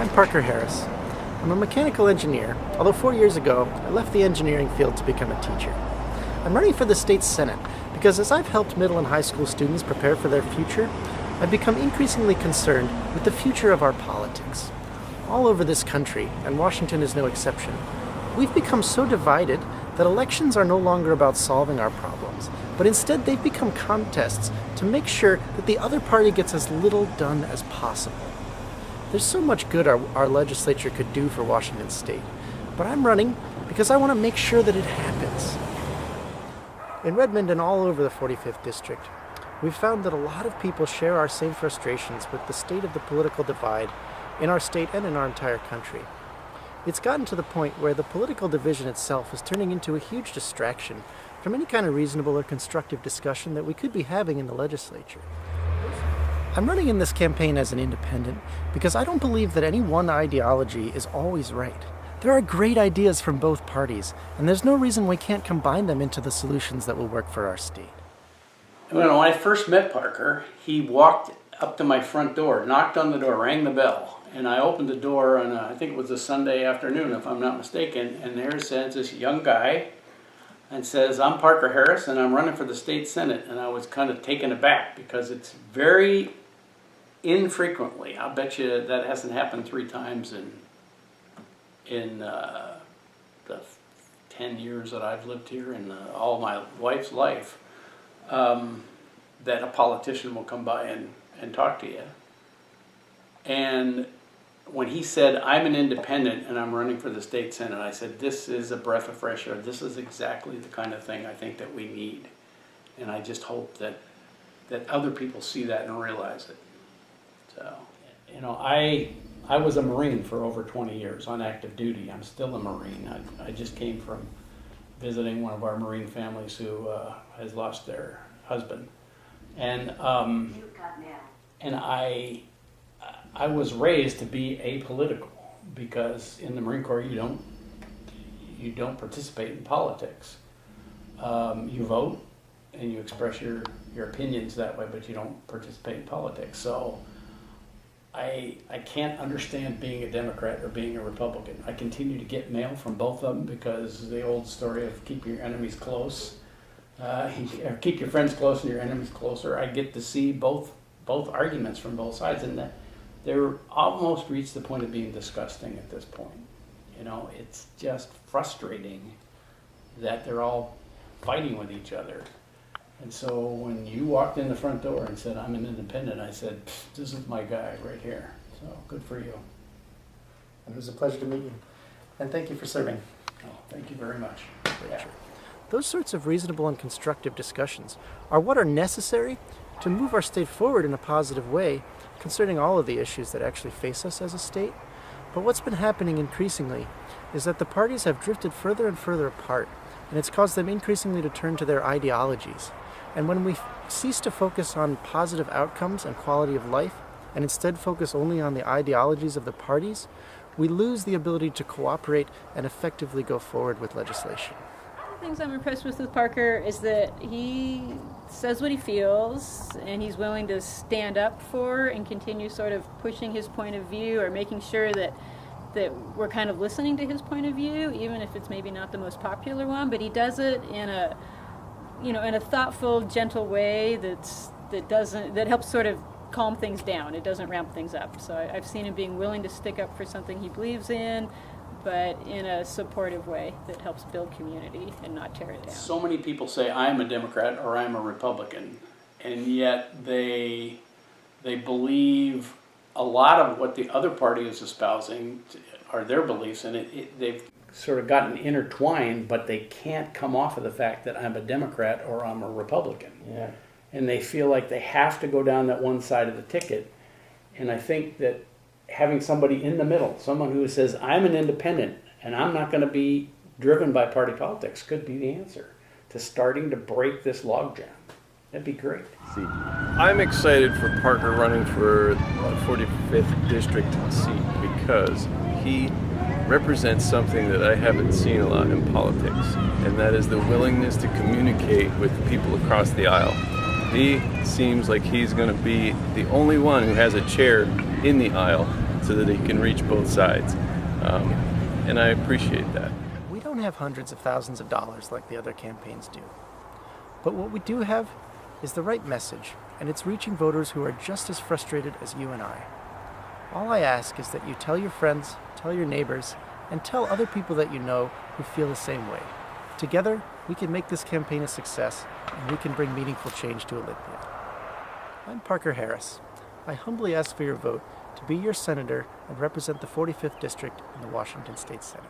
I'm Parker Harris. I'm a mechanical engineer, although 4 years ago, I left the engineering field to become a teacher. I'm running for the state senate because as I've helped middle and high school students prepare for their future, I've become increasingly concerned with the future of our politics. All over this country, and Washington is no exception, we've become so divided that elections are no longer about solving our problems, but instead they've become contests to make sure that the other party gets as little done as possible. There's so much good our legislature could do for Washington State, but I'm running because I want to make sure that it happens. In Redmond and all over the 45th District, we've found that a lot of people share our same frustrations with the state of the political divide in our state and in our entire country. It's gotten to the point where the political division itself is turning into a huge distraction from any kind of reasonable or constructive discussion that we could be having in the legislature. I'm running in this campaign as an independent because I don't believe that any one ideology is always right. There are great ideas from both parties, and there's no reason we can't combine them into the solutions that will work for our state. When I first met Parker, he walked up to my front door, knocked on the door, rang the bell, and I opened the door, and I think it was a Sunday afternoon, if I'm not mistaken, and there stands this young guy and says, "I'm Parker Harris, and I'm running for the state senate." And I was kind of taken aback because it's very infrequently, I'll bet you that hasn't happened 3 times in the 10 years that I've lived here and all my wife's life, that a politician will come by and talk to you. And when he said, "I'm an independent and I'm running for the state senate," I said, this is a breath of fresh air. This is exactly the kind of thing I think that we need. And I just hope that other people see that and realize it. So, I was a Marine for over 20 years on active duty. I'm still a Marine. I just came from visiting one of our Marine families who has lost their husband. And I was raised to be apolitical because in the Marine Corps you don't participate in politics. You vote and you express your opinions that way, but you don't participate in politics. So I can't understand being a Democrat or being a Republican. I continue to get mail from both of them because the old story of keep your enemies close, or keep your friends close and your enemies closer. I get to see both arguments from both sides, and they're almost reached the point of being disgusting at this point. It's just frustrating that they're all fighting with each other. And so when you walked in the front door and said, "I'm an independent," I said, "This is my guy right here." So good for you. And it was a pleasure to meet you. And thank you for serving. Oh, thank you very much. Yeah. Those sorts of reasonable and constructive discussions are what are necessary to move our state forward in a positive way concerning all of the issues that actually face us as a state. But what's been happening increasingly is that the parties have drifted further and further apart, and it's caused them increasingly to turn to their ideologies. And when we cease to focus on positive outcomes and quality of life, and instead focus only on the ideologies of the parties, we lose the ability to cooperate and effectively go forward with legislation. One of the things I'm impressed with Parker is that he says what he feels, and he's willing to stand up for and continue sort of pushing his point of view or making sure that we're kind of listening to his point of view, even if it's maybe not the most popular one, but he does it in a thoughtful, gentle way that helps sort of calm things down. It doesn't ramp things up. So I've seen him being willing to stick up for something he believes in, but in a supportive way that helps build community and not tear it down. So many people say, "I'm a Democrat" or "I'm a Republican," and yet they believe a lot of what the other party is espousing are their beliefs, and they've sort of gotten intertwined, but they can't come off of the fact that I'm a Democrat or I'm a Republican. Yeah. And they feel like they have to go down that one side of the ticket. And I think that having somebody in the middle, someone who says, "I'm an independent and I'm not going to be driven by party politics," could be the answer to starting to break this logjam. That'd be great. I'm excited for Parker running for the 45th District seat because he represents something that I haven't seen a lot in politics, and that is the willingness to communicate with people across the aisle. He seems like he's going to be the only one who has a chair in the aisle so that he can reach both sides. And I appreciate that. We don't have hundreds of thousands of dollars like the other campaigns do. But what we do have is the right message, and it's reaching voters who are just as frustrated as you and I. All I ask is that you tell your friends, tell your neighbors, and tell other people that you know who feel the same way. Together, we can make this campaign a success, and we can bring meaningful change to Olympia. I'm Parker Harris. I humbly ask for your vote to be your senator and represent the 45th District in the Washington State Senate.